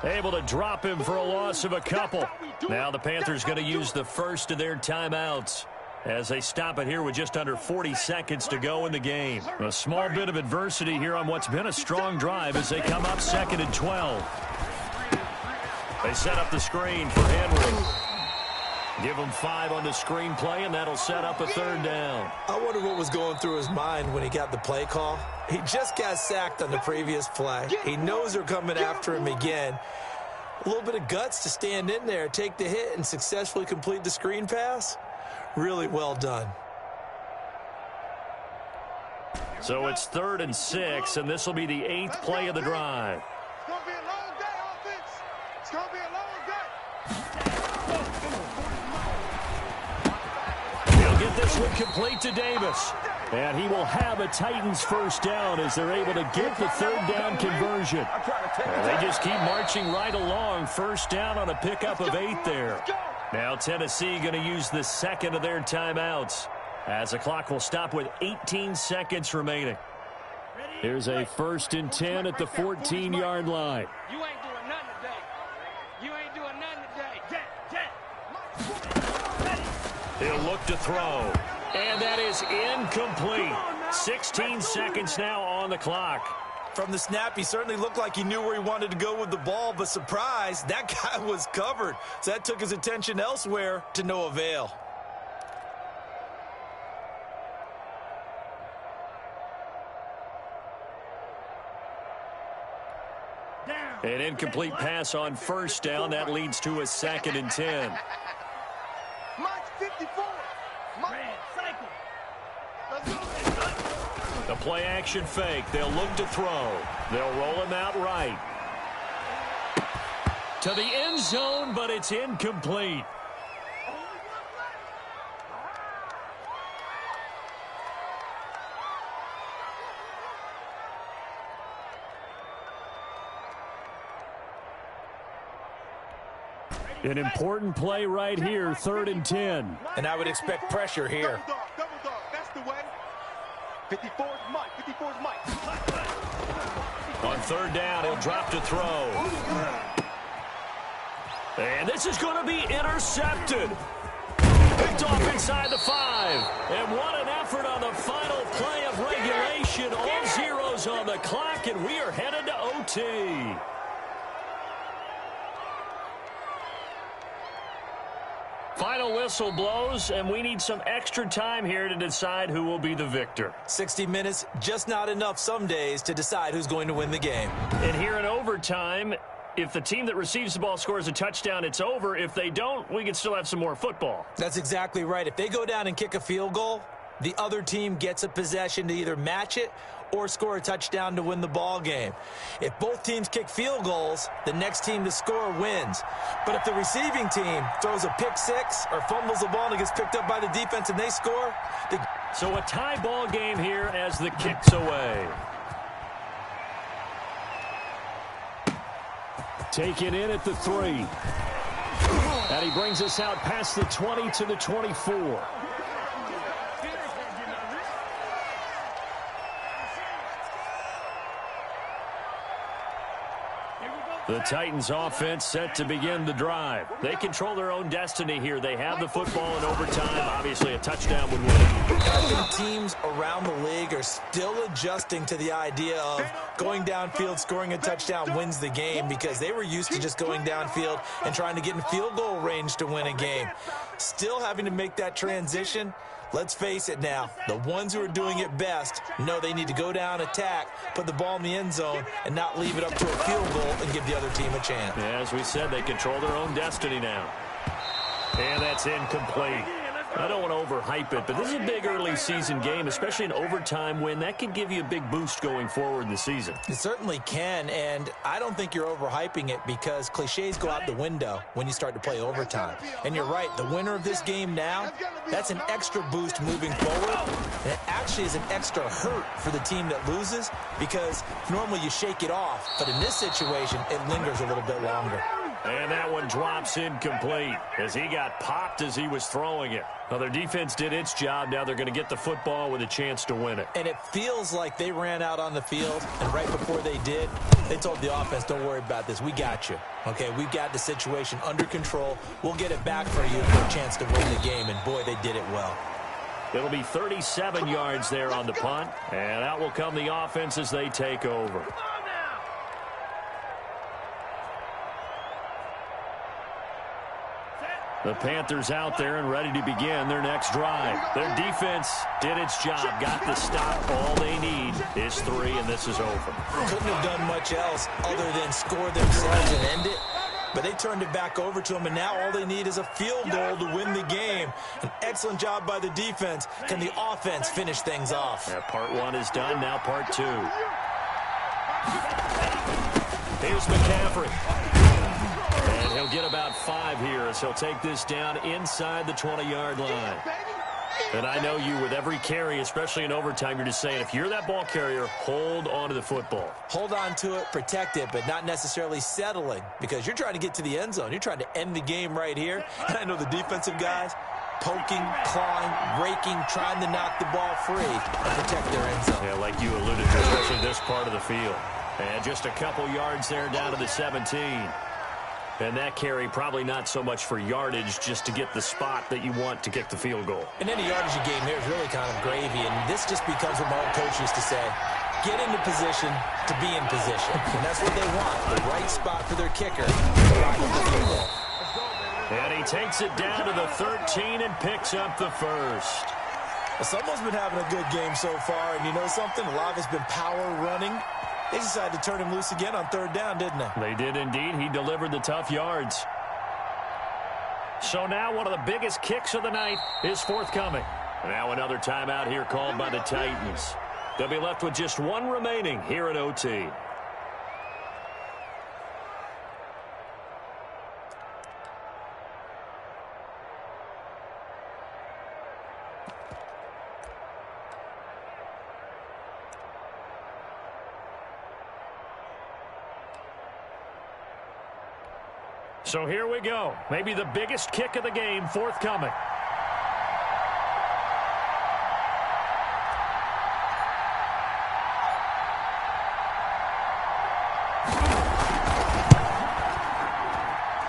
[SPEAKER 1] Able to drop him for a loss of a couple. Now the Panthers going to use the first of their timeouts as they stop it here with just under 40 seconds to go in the game. A small bit of adversity here on what's been a strong drive as they come up 2nd and 12. They set up the screen for Henry. Give him 5 on the screen play, and that'll set up a 3rd down.
[SPEAKER 2] I wonder what was going through his mind when he got the play call. He just got sacked on the previous play. He knows they're coming after him again. A little bit of guts to stand in there, take the hit, and successfully complete the screen pass. Really well done.
[SPEAKER 1] So it's 3rd and 6, and this will be the 8th play of the drive.
[SPEAKER 3] It's going to be a long day, offense. It's going to be a long day.
[SPEAKER 1] He'll get this one complete to Davis. And he will have a Titans first down as they're able to get the 3rd down conversion. And they just keep marching right along. First down on a pickup of 8 there. Now Tennessee going to use the 2nd of their timeouts as the clock will stop with 18 seconds remaining.
[SPEAKER 4] Here's a 1st and 10 at the 14-yard line.
[SPEAKER 3] You ain't doing nothing today. You ain't doing nothing today.
[SPEAKER 1] He'll look to throw. And that is incomplete. 16 seconds now on the clock.
[SPEAKER 2] From the snap, he certainly looked like he knew where he wanted to go with the ball, but surprise, that guy was covered. So that took his attention elsewhere to no avail.
[SPEAKER 1] An incomplete pass on first down. That leads to a 2nd and 10.
[SPEAKER 3] Mike's 54.
[SPEAKER 1] The play action fake. They'll look to throw. They'll roll him out right. To the end zone, but it's incomplete.
[SPEAKER 4] An important play right here, 3rd and 10.
[SPEAKER 2] And I would expect pressure here.
[SPEAKER 3] Double dog. That's the way. 54's Mike. 54's Mike.
[SPEAKER 1] On 3rd down, he'll drop to throw. And this is going to be intercepted. Picked off inside the 5. And what an effort on the final play of regulation. All zeros on the clock, and we are headed to OT. Final whistle blows, and we need some extra time here to decide who will be the victor.
[SPEAKER 2] 60 minutes, just not enough some days to decide who's going to win the game.
[SPEAKER 1] And here in overtime, if the team that receives the ball scores a touchdown, it's over. If they don't, we can still have some more football.
[SPEAKER 2] That's exactly right. If they go down and kick a field goal, the other team gets a possession to either match it or score a touchdown to win the ball game. If both teams kick field goals, the next team to score wins. But if the receiving team throws a pick six or fumbles the ball and it gets picked up by the defense and they score, the
[SPEAKER 1] So a tie ball game here as the kick's away. Taken in at the 3. And he brings us out past the 20 to the 24. The Titans offense set to begin the drive. They control their own destiny here. They have the football in overtime. Obviously, a touchdown would win.
[SPEAKER 2] I think teams around the league are still adjusting to the idea of going downfield, scoring a touchdown wins the game, because they were used to just going downfield and trying to get in field goal range to win a game. Still having to make that transition. Let's face it now, the ones who are doing it best know they need to go down, attack, put the ball in the end zone, and not leave it up to a field goal and give the other team a chance.
[SPEAKER 1] Yeah, as we said, they control their own destiny now. And that's incomplete. I don't want to overhype it, but this is a big early season game, especially an overtime win. That can give you a big boost going forward in the season.
[SPEAKER 2] It certainly can, and I don't think you're overhyping it, because cliches go out the window when you start to play overtime. And you're right, the winner of this game now, that's an extra boost moving forward. And it actually is an extra hurt for the team that loses, because normally you shake it off, but in this situation, it lingers a little bit longer.
[SPEAKER 1] And that one drops incomplete as he got popped as he was throwing it. Well, their defense did its job. Now they're going to get the football with a chance to win it.
[SPEAKER 2] And it feels like they ran out on the field, and right before they did, they told the offense, don't worry about this. We got you. Okay, we've got the situation under control. We'll get it back for you for a chance to win the game, and boy, they did it well.
[SPEAKER 1] It'll be 37 yards there on the punt, and out will come the offense as they take over. The Panthers out there and ready to begin their next drive. Their defense did its job, got the stop. All they need is 3, and this is over.
[SPEAKER 2] Couldn't have done much else other than score themselves and end it. But they turned it back over to them, and now all they need is a field goal to win the game. An excellent job by the defense. Can the offense finish things off?
[SPEAKER 1] Yeah, part 1 is done, now part 2. Here's McCaffrey. And he'll get about 5 here as he'll take this down inside the 20-yard line. And I know you, with every carry, especially in overtime, you're just saying, if you're that ball carrier, hold on to the football.
[SPEAKER 2] Hold on to it, protect it, but not necessarily settling, because you're trying to get to the end zone. You're trying to end the game right here. And I know the defensive guys poking, clawing, raking, trying to knock the ball free and protect their end zone.
[SPEAKER 1] Yeah, like you alluded to, especially this part of the field. And just a couple yards there down to the 17. And that carry probably not so much for yardage, just to get the spot that you want to kick the field goal.
[SPEAKER 2] And any yardage game here is really kind of gravy, and this just becomes what my old coach used to say, get into position to be in position. And that's what they want, the right spot for their kicker to lock up the field goal.
[SPEAKER 1] And he takes it down to the 13 and picks up the first.
[SPEAKER 2] Well, someone's been having a good game so far, and you know something? A lot of it's been power running. They decided to turn him loose again on 3rd down, didn't they?
[SPEAKER 1] They did indeed. He delivered the tough yards. So now one of the biggest kicks of the night is forthcoming. Now another timeout here called by the Titans. They'll be left with just 1 remaining here at OT. So here we go. Maybe the biggest kick of the game forthcoming.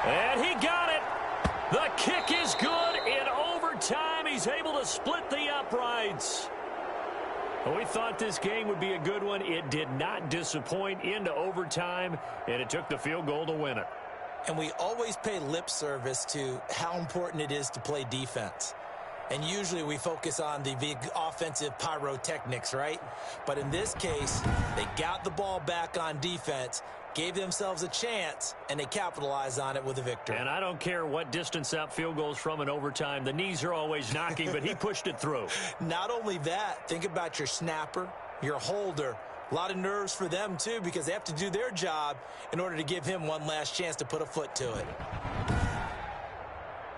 [SPEAKER 1] And he got it. The kick is good in overtime. He's able to split the uprights. We thought this game would be a good one. It did not disappoint into overtime, and it took the field goal to win it.
[SPEAKER 2] And we always pay lip service to how important it is to play defense. And usually we focus on the big offensive pyrotechnics, right? But in this case, they got the ball back on defense, gave themselves a chance, and they capitalized on it with a victory.
[SPEAKER 1] And I don't care what distance out field goals from in overtime. The knees are always knocking, but he pushed it through.
[SPEAKER 2] Not only that, think about your snapper, your holder. A lot of nerves for them, too, because they have to do their job in order to give him one last chance to put a foot to it.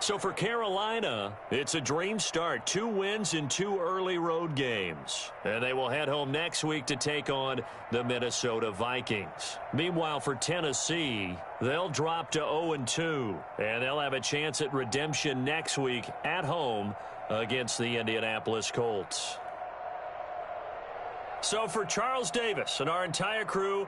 [SPEAKER 1] So for Carolina, it's a dream start. 2 wins in 2 early road games. And they will head home next week to take on the Minnesota Vikings. Meanwhile, for Tennessee, they'll drop to 0-2. And they'll have a chance at redemption next week at home against the Indianapolis Colts. So for Charles Davis and our entire crew,